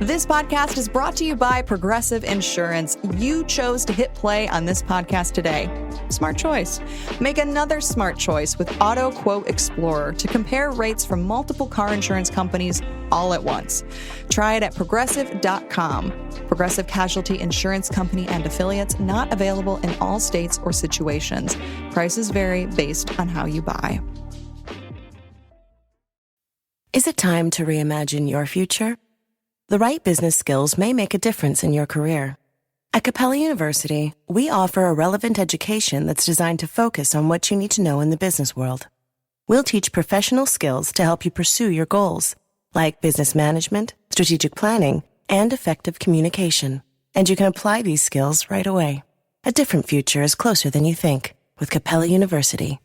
This podcast is brought to you by Progressive Insurance. You chose to hit play on this podcast today. Smart choice. Make another smart choice with Auto Quote Explorer to compare rates from multiple car insurance companies all at once. Try it at progressive.com. Progressive Casualty Insurance Company and affiliates, not available in all states or situations. Prices vary based on how you buy. Is it time to reimagine your future? The right business skills may make a difference in your career. At Capella University, we offer a relevant education that's designed to focus on what you need to know in the business world. We'll teach professional skills to help you pursue your goals, like business management, strategic planning, and effective communication. And you can apply these skills right away. A different future is closer than you think with Capella University.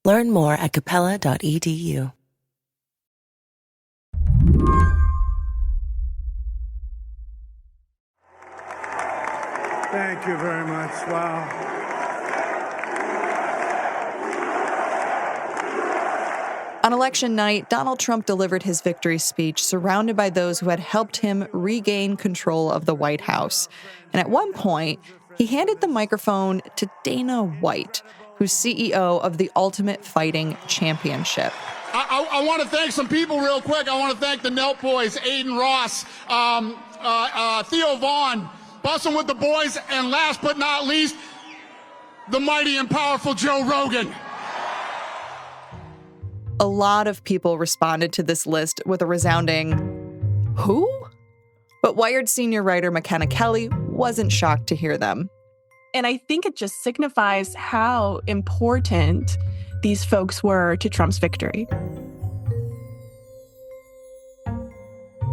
Learn more at capella.edu. Thank you very much. Wow. On election night, Donald Trump delivered his victory speech surrounded by those who had helped him regain control of the White House. And at one point, he handed the microphone to Dana White, who's CEO of the Ultimate Fighting Championship. I want to thank some people real quick. I want to thank the Nelk boys, Aiden Ross, Theo Vaughn, Bussin' with the boys, and last but not least, the mighty and powerful Joe Rogan. A lot of people responded to this list with a resounding, who? But Wired senior writer Makena Kelly wasn't shocked to hear them. And I think it just signifies how important these folks were to Trump's victory.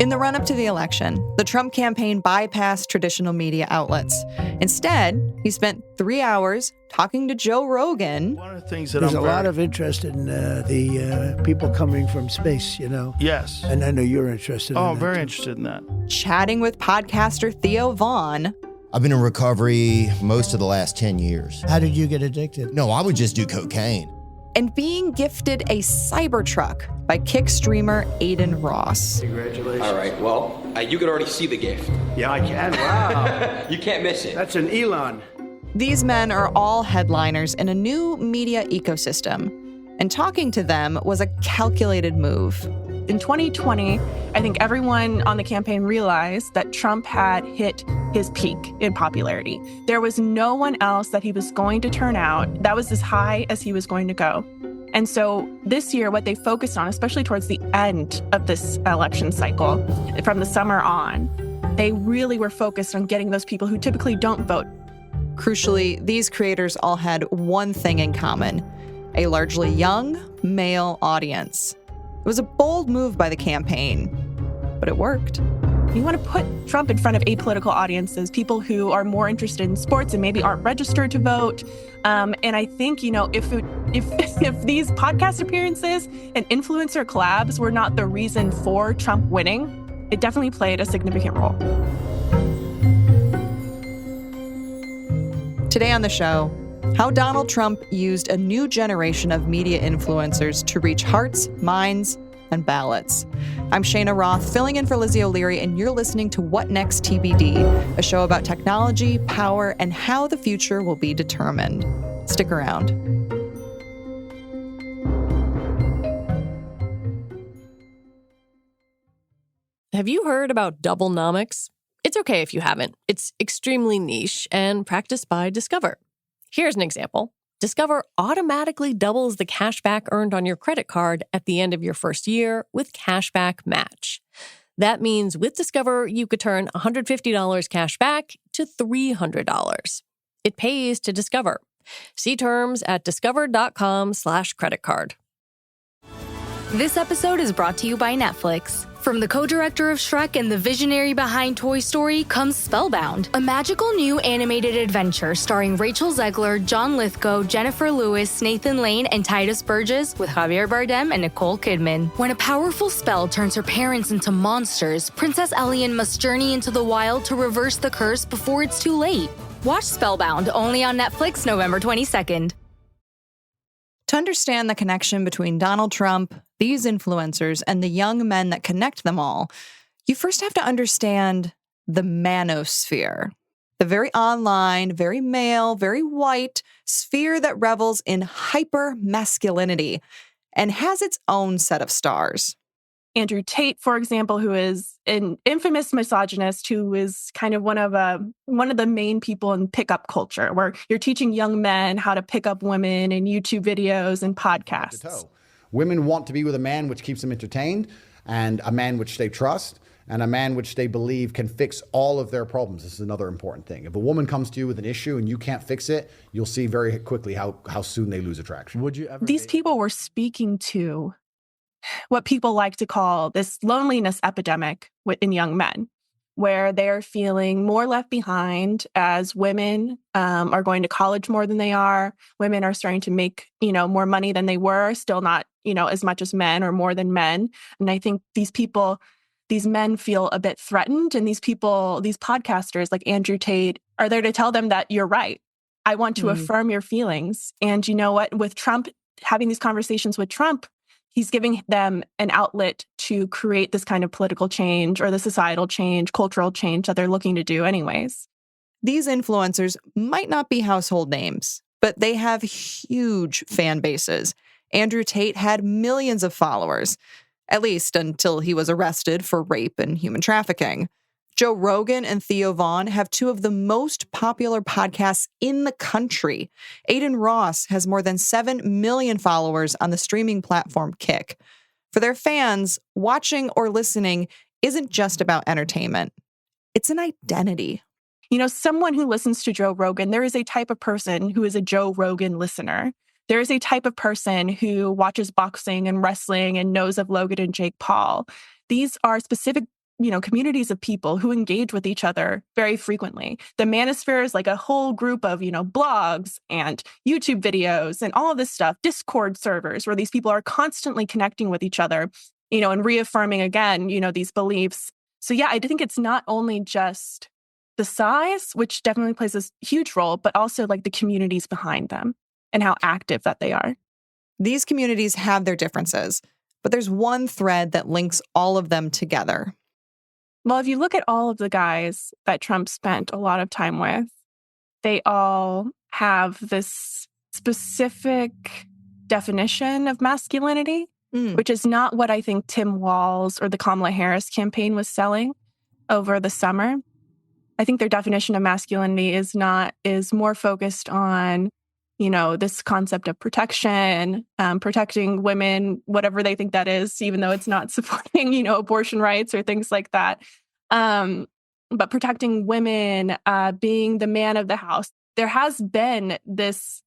In the run-up to the election, the Trump campaign bypassed traditional media outlets. Instead, he spent 3 hours talking to Joe Rogan. One of the things that there's a lot of interest in the people coming from space, you know. Yes. And I know you're interested in that. Oh, very interested in that. Chatting with podcaster Theo Vaughn. I've been in recovery most of the last 10 years. How did you get addicted? No, I would just do cocaine. And being gifted a Cybertruck by Kick streamer Aiden Ross. Congratulations. All right, well, you could already see the gift. Yeah, I can. Wow. You can't miss it. That's an Elon. These men are all headliners in a new media ecosystem, and talking to them was a calculated move. In 2020, I think everyone on the campaign realized that Trump had hit his peak in popularity. There was no one else that he was going to turn out that was as high as he was going to go. And so this year, what they focused on, especially towards the end of this election cycle, from the summer on, they really were focused on getting those people who typically don't vote. Crucially, these creators all had one thing in common: a largely young male audience. It was a bold move by the campaign, but it worked. You want to put Trump in front of apolitical audiences, people who are more interested in sports and maybe aren't registered to vote. And I think, you know, if these podcast appearances and influencer collabs were not the reason for Trump winning, it definitely played a significant role. Today on the show, how Donald Trump used a new generation of media influencers to reach hearts, minds, and ballots. I'm Shayna Roth, filling in for Lizzie O'Leary, and you're listening to What Next TBD, a show about technology, power, and how the future will be determined. Stick around. Have you heard about Doublenomics? It's okay if you haven't. It's extremely niche and practiced by Discover. Here's an example. Discover automatically doubles the cash back earned on your credit card at the end of your first year with Cashback Match. That means with Discover, you could turn $150 cash back to $300. It pays to Discover. See terms at discover.com/creditcard. This episode is brought to you by Netflix. From the co-director of Shrek and the visionary behind Toy Story comes Spellbound, a magical new animated adventure starring Rachel Zegler, John Lithgow, Jennifer Lewis, Nathan Lane, and Titus Burgess with Javier Bardem and Nicole Kidman. When a powerful spell turns her parents into monsters, Princess Elian must journey into the wild to reverse the curse before it's too late. Watch Spellbound, only on Netflix November 22nd. To understand the connection between Donald Trump, these influencers, and the young men that connect them all, You first have to understand the Manosphere, the very online, very male, very white sphere that revels in hyper-masculinity and has its own set of stars. Andrew Tate, for example, who is an infamous misogynist, who is kind of one of the main people in pickup culture, where you're teaching young men how to pick up women in YouTube videos and podcasts. Women want to be with a man which keeps them entertained, and a man which they trust, and a man which they believe can fix all of their problems. This is another important thing. If a woman comes to you with an issue and you can't fix it, you'll see very quickly how soon they lose attraction. Would you ever? These people were speaking to what people like to call this loneliness epidemic in young men, where they're feeling more left behind as women are going to college more than they are. Women are starting to make, more money than they were, still not, as much as men or more than men. And I think these men feel a bit threatened. And these podcasters like Andrew Tate are there to tell them that you're right. I want to affirm your feelings. And you know what? With Trump, having these conversations with Trump, he's giving them an outlet to create this kind of political change or the societal change, cultural change that they're looking to do anyways. These influencers might not be household names, but they have huge fan bases. Andrew Tate had millions of followers, at least until he was arrested for rape and human trafficking. Joe Rogan and Theo Vaughn have two of the most popular podcasts in the country. Aiden Ross has more than 7 million followers on the streaming platform Kick. For their fans, watching or listening isn't just about entertainment. It's an identity. Someone who listens to Joe Rogan, there is a type of person who is a Joe Rogan listener. There is a type of person who watches boxing and wrestling and knows of Logan and Jake Paul. These are specific communities of people who engage with each other very frequently. The Manosphere is like a whole group of, blogs and YouTube videos and all of this stuff, Discord servers where these people are constantly connecting with each other, and reaffirming again, these beliefs. So yeah, I think it's not only just the size, which definitely plays a huge role, but also like the communities behind them and how active that they are. These communities have their differences, but there's one thread that links all of them together. Well, if you look at all of the guys that Trump spent a lot of time with, they all have this specific definition of masculinity, which is not what I think Tim Walz or the Kamala Harris campaign was selling over the summer. I think their definition of masculinity is more focused on, this concept of protection, protecting women, whatever they think that is, even though it's not supporting, abortion rights or things like that. But protecting women, being the man of the house. There has been this,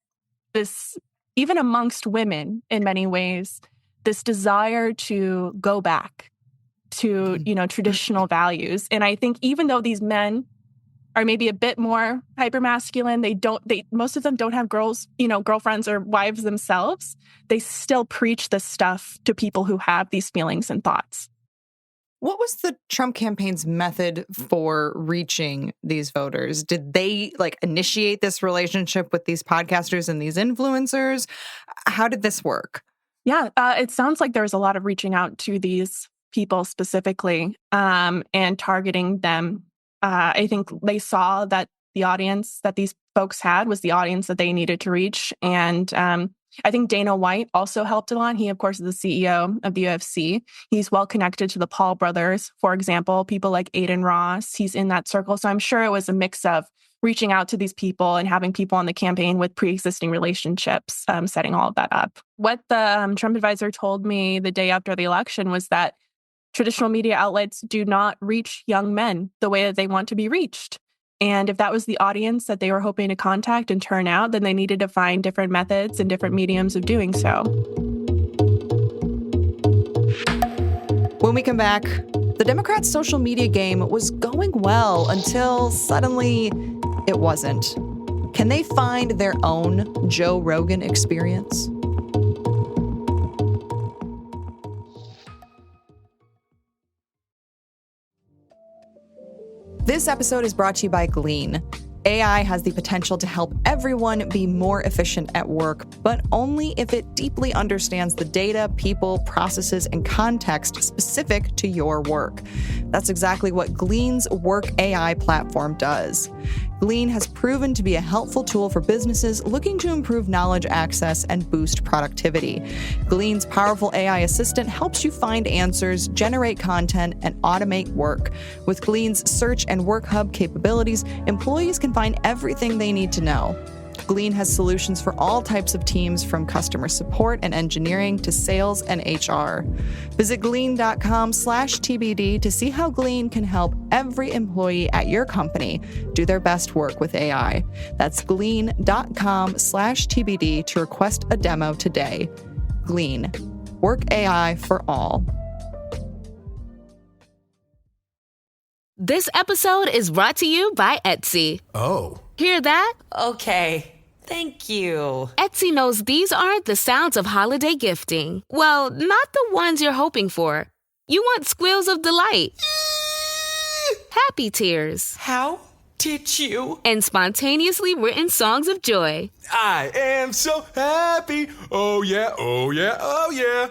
even amongst women in many ways, this desire to go back to, traditional values. And I think even though these men are maybe a bit more hypermasculine, most of them don't have girlfriends or wives themselves. They still preach this stuff to people who have these feelings and thoughts. What was the Trump campaign's method for reaching these voters? Did they initiate this relationship with these podcasters and these influencers? How did this work? Yeah, it sounds like there was a lot of reaching out to these people specifically and targeting them. I think they saw that the audience that these folks had was the audience that they needed to reach. And I think Dana White also helped a lot. He, of course, is the CEO of the UFC. He's well connected to the Paul brothers, for example, people like Aiden Ross. He's in that circle. So I'm sure it was a mix of reaching out to these people and having people on the campaign with pre-existing relationships, setting all of that up. What the Trump advisor told me the day after the election was that traditional media outlets do not reach young men the way that they want to be reached. And if that was the audience that they were hoping to contact and turn out, then they needed to find different methods and different mediums of doing so. When we come back, the Democrats' social media game was going well until suddenly it wasn't. Can they find their own Joe Rogan experience? This episode is brought to you by Glean. AI has the potential to help everyone be more efficient at work, but only if it deeply understands the data, people, processes, and context specific to your work. That's exactly what Glean's Work AI platform does. Glean has proven to be a helpful tool for businesses looking to improve knowledge access and boost productivity. Glean's powerful AI assistant helps you find answers, generate content, and automate work. With Glean's search and work hub capabilities, employees can find everything they need to know. Glean has solutions for all types of teams, from customer support and engineering to sales and HR. Visit glean.com/TBD to see how Glean can help every employee at your company do their best work with AI. That's glean.com/TBD to request a demo today. Glean. Work AI for all. This episode is brought to you by Etsy. Oh. Hear that? Okay. Thank you. Etsy knows these aren't the sounds of holiday gifting. Well, not the ones you're hoping for. You want squeals of delight. Happy tears. How did you? And spontaneously written songs of joy. I am so happy. Oh yeah, oh yeah, oh yeah.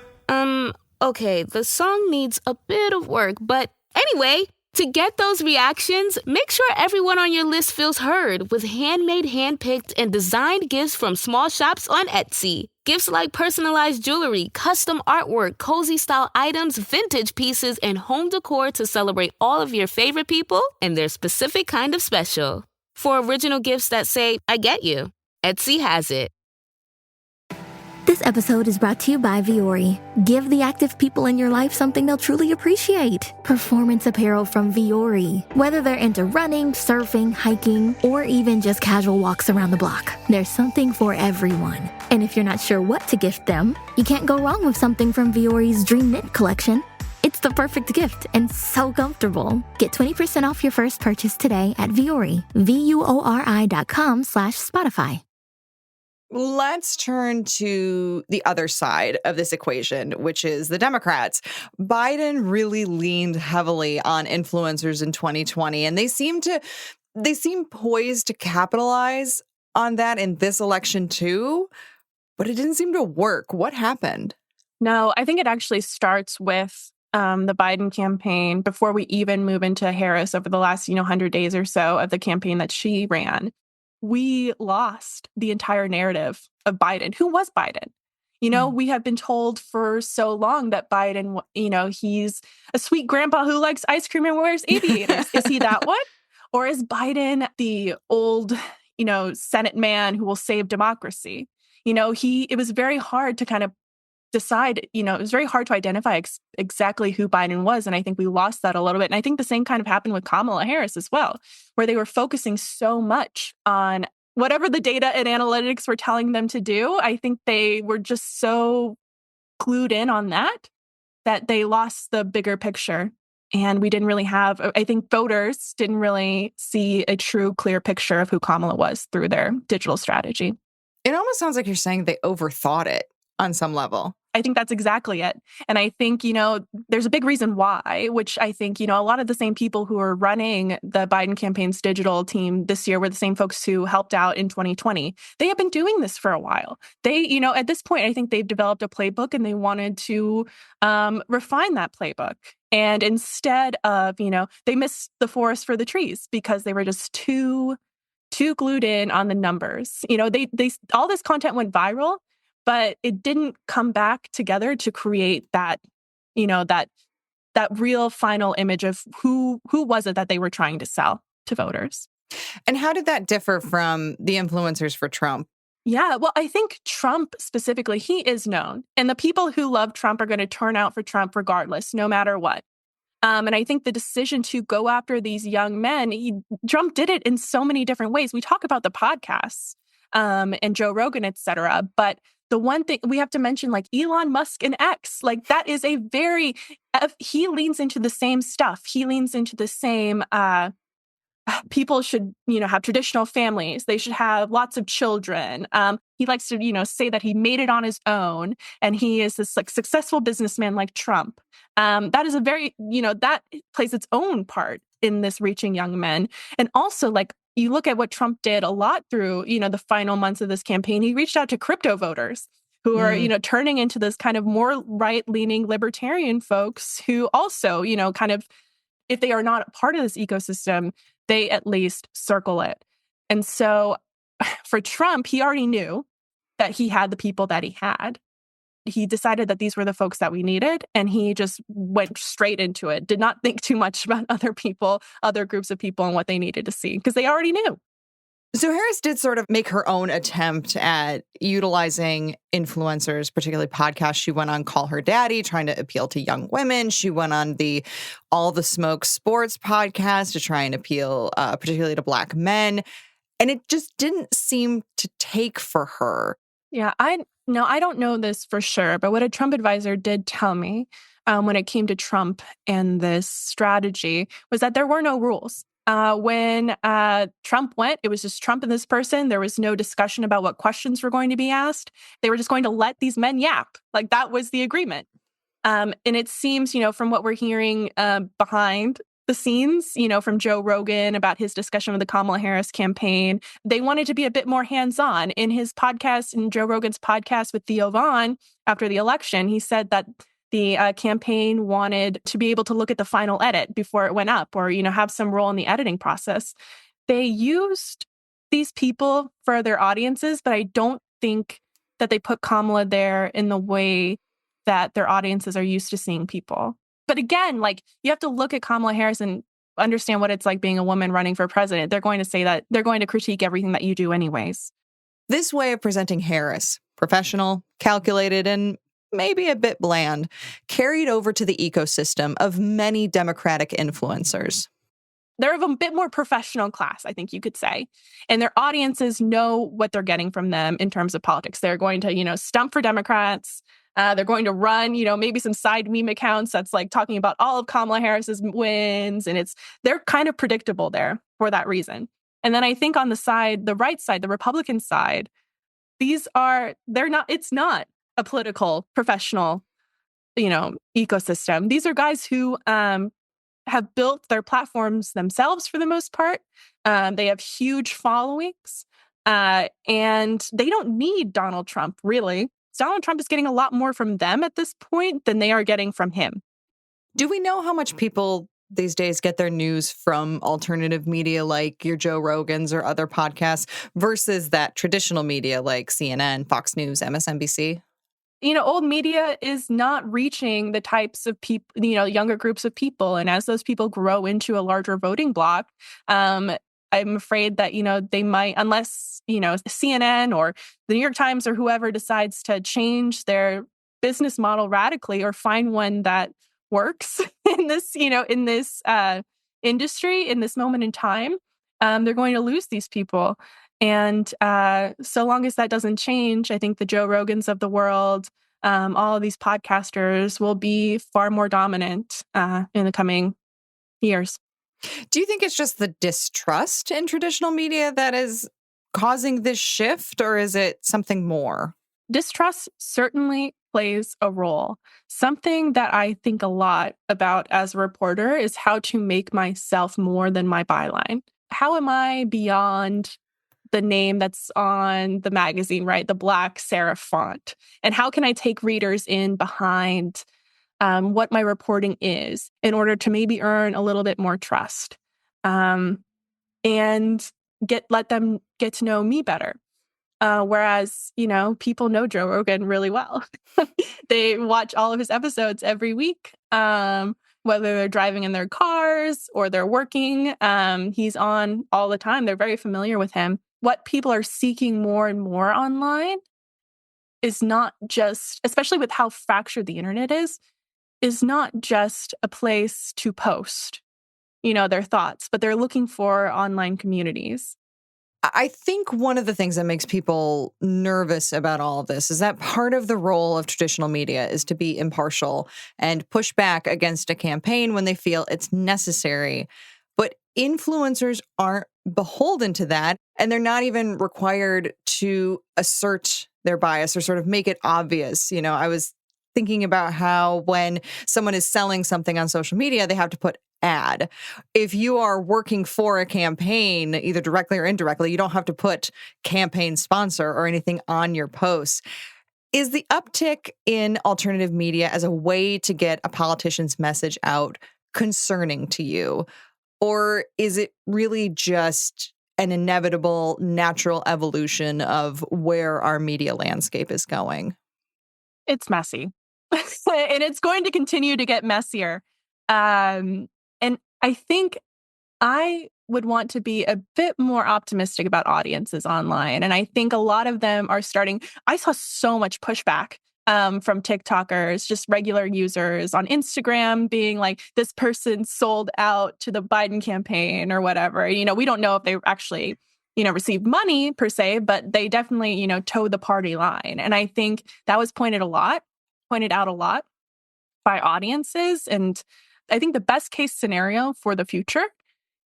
Okay, the song needs a bit of work, but anyway, to get those reactions, make sure everyone on your list feels heard with handmade, handpicked, and designed gifts from small shops on Etsy. Gifts like personalized jewelry, custom artwork, cozy style items, vintage pieces, and home decor to celebrate all of your favorite people and their specific kind of special. For original gifts that say, I get you, Etsy has it. This episode is brought to you by Viore. Give the active people in your life something they'll truly appreciate. Performance apparel from Viore. Whether they're into running, surfing, hiking, or even just casual walks around the block, there's something for everyone. And if you're not sure what to gift them, you can't go wrong with something from Viore's Dream Knit collection. It's the perfect gift and so comfortable. Get 20% off your first purchase today at Viore. VUORI.com/Spotify. Let's turn to the other side of this equation, which is the Democrats. Biden really leaned heavily on influencers in 2020, and they seem poised to capitalize on that in this election too, but it didn't seem to work. What happened? No, I think it actually starts with the Biden campaign before we even move into Harris over the last 100 days or so of the campaign that she ran. We lost the entire narrative of Biden. Who was Biden? We have been told for so long that Biden, he's a sweet grandpa who likes ice cream and wears aviators. Is he that one? Or is Biden the old, Senate man who will save democracy? It was very hard to kind of decide, it was very hard to identify exactly who Biden was. And I think we lost that a little bit. And I think the same kind of happened with Kamala Harris as well, where they were focusing so much on whatever the data and analytics were telling them to do. I think they were just so glued in on that they lost the bigger picture. And we didn't really I think voters didn't really see a true, clear picture of who Kamala was through their digital strategy. It almost sounds like you're saying they overthought it on some level. I think that's exactly it. And I think, there's a big reason why, which I think, a lot of the same people who are running the Biden campaign's digital team this year were the same folks who helped out in 2020. They have been doing this for a while. They, at this point, I think they've developed a playbook and they wanted to refine that playbook. And instead of, they missed the forest for the trees because they were just too glued in on the numbers. They all this content went viral, but it didn't come back together to create that, that real final image of who was it that they were trying to sell to voters. And how did that differ from the influencers for Trump? Yeah, well, I think Trump specifically, he is known. And the people who love Trump are going to turn out for Trump regardless, no matter what. And I think the decision to go after these young men, Trump did it in so many different ways. We talk about the podcasts and Joe Rogan, et cetera, but the one thing we have to mention, like Elon Musk and X, like that is he leans into the same stuff. He leans into the same, people should, have traditional families. They should have lots of children. He likes to, say that he made it on his own and he is this like successful businessman like Trump. That is a very, that plays its own part in this reaching young men. And also like, you look at what Trump did a lot through, the final months of this campaign. He reached out to crypto voters who are, turning into this kind of more right-leaning libertarian folks who also, kind of if they are not a part of this ecosystem, they at least circle it. And so for Trump, he already knew that he had the people that he had. He decided that these were the folks that we needed, and he just went straight into it, did not think too much about other people, other groups of people, and what they needed to see, because they already knew. So Harris did sort of make her own attempt at utilizing influencers, particularly podcasts. She went on Call Her Daddy, trying to appeal to young women. She went on the All the Smoke Sports podcast to try and appeal particularly to Black men. And it just didn't seem to take for her. Yeah, I don't know this for sure, but what a Trump advisor did tell me when it came to Trump and this strategy was that there were no rules. When Trump went, it was just Trump and this person. There was no discussion about what questions were going to be asked. They were just going to let these men yap. Like, that was the agreement. And it seems, from what we're hearing behind the scenes, from Joe Rogan about his discussion with the Kamala Harris campaign, they wanted to be a bit more hands-on. In his podcast, in Joe Rogan's podcast with Theo Vaughn after the election, he said that the campaign wanted to be able to look at the final edit before it went up, or, have some role in the editing process. They used these people for their audiences, but I don't think that they put Kamala there in the way that their audiences are used to seeing people. But again, you have to look at Kamala Harris and understand what it's like being a woman running for president. They're going to say that they're going to critique everything that you do anyways. This way of presenting Harris, professional, calculated, and maybe a bit bland, carried over to the ecosystem of many Democratic influencers. They're of a bit more professional class, I think you could say. And their audiences know what they're getting from them in terms of politics. They're going to, stump for Democrats. They're going to run, maybe some side meme accounts that's talking about all of Kamala Harris's wins. And they're kind of predictable there for that reason. And then I think on the right side, the Republican side, it's not a political, professional, ecosystem. These are guys who have built their platforms themselves for the most part. They have huge followings, and they don't need Donald Trump, really. Donald Trump is getting a lot more from them at this point than they are getting from him. Do we know how much people these days get their news from alternative media like your Joe Rogans or other podcasts versus that traditional media like CNN, Fox News, MSNBC? Old media is not reaching the types of people, younger groups of people. And as those people grow into a larger voting bloc, I'm afraid that, they might, unless, CNN or the New York Times or whoever decides to change their business model radically or find one that works in this, in this industry, in this moment in time, they're going to lose these people. And so long as that doesn't change, I think the Joe Rogans of the world, all of these podcasters will be far more dominant in the coming years. Do you think it's just the distrust in traditional media that is causing this shift, or is it something more? Distrust certainly plays a role. Something that I think a lot about as a reporter is how to make myself more than my byline. How am I beyond the name that's on the magazine, right? The black serif font. And how can I take readers in behind what my reporting is in order to maybe earn a little bit more trust and let them get to know me better. Whereas, people know Joe Rogan really well. They watch all of his episodes every week, whether they're driving in their cars or they're working. He's on all the time. They're very familiar with him. What people are seeking more and more online is not just, especially with how fractured the internet is not just a place to post, their thoughts, but they're looking for online communities. I think one of the things that makes people nervous about all of this is that part of the role of traditional media is to be impartial and push back against a campaign when they feel it's necessary. But influencers aren't beholden to that, and they're not even required to assert their bias or sort of make it obvious. I was thinking about how when someone is selling something on social media, they have to put ad. If you are working for a campaign, either directly or indirectly, you don't have to put campaign sponsor or anything on your posts. Is the uptick in alternative media as a way to get a politician's message out concerning to you? Or is it really just an inevitable natural evolution of where our media landscape is going? It's messy. And it's going to continue to get messier. And I think I would want to be a bit more optimistic about audiences online. And I think a lot of them are starting. I saw so much pushback from TikTokers, just regular users on Instagram being like, this person sold out to the Biden campaign or whatever. You know, we don't know if they actually, received money per se, but they definitely, towed the party line. And I think that was pointed out a lot by audiences. And I think the best case scenario for the future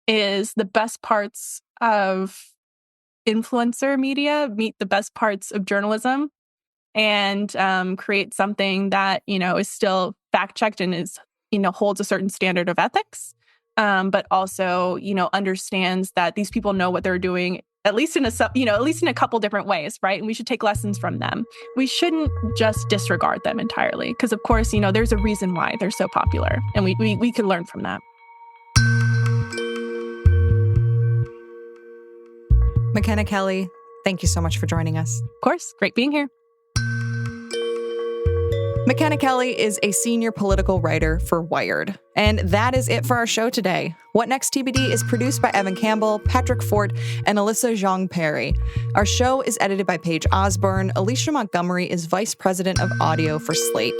is the best parts of influencer media meet the best parts of journalism and create something that, is still fact-checked and is, holds a certain standard of ethics, but also, understands that these people know what they're doing, at least in a couple different ways, right? And we should take lessons from them. We shouldn't just disregard them entirely, because of course, there's a reason why they're so popular, and we can learn from that. Makena Kelly, thank you so much for joining us. Of course, great being here. Makena Kelly is a senior political writer for Wired. And that is it for our show today. What Next TBD is produced by Evan Campbell, Patrick Fort, and Alyssa Zhang Perry. Our show is edited by Paige Osborne. Alicia Montgomery is vice president of audio for Slate.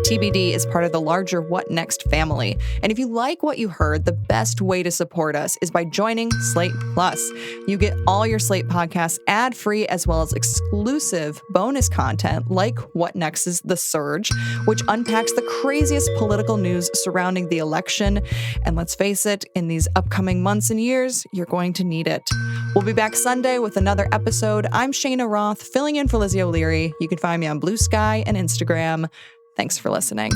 TBD is part of the larger What Next family. And if you like what you heard, the best way to support us is by joining Slate Plus. You get all your Slate podcasts ad-free, as well as exclusive bonus content like What Next's The Surge, which unpacks the craziest political news surrounding the election. And let's face it, in these upcoming months and years, you're going to need it. We'll be back Sunday with another episode. I'm Shayna Roth, filling in for Lizzie O'Leary. You can find me on Blue Sky and Instagram. Thanks for listening.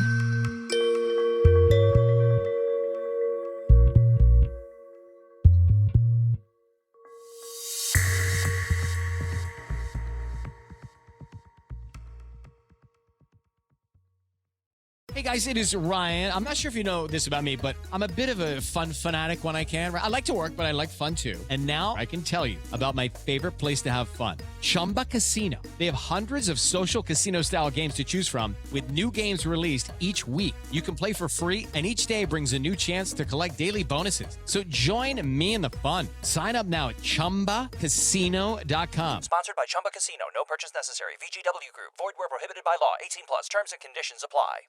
Hey guys, it is Ryan. I'm not sure if you know this about me, but I'm a bit of a fun fanatic when I can. I like to work, but I like fun too. And now I can tell you about my favorite place to have fun. Chumba Casino. They have hundreds of social casino style games to choose from with new games released each week. You can play for free and each day brings a new chance to collect daily bonuses. So join me in the fun. Sign up now at ChumbaCasino.com. Sponsored by Chumba Casino. No purchase necessary. VGW Group. Void where prohibited by law. 18+. Terms and conditions apply.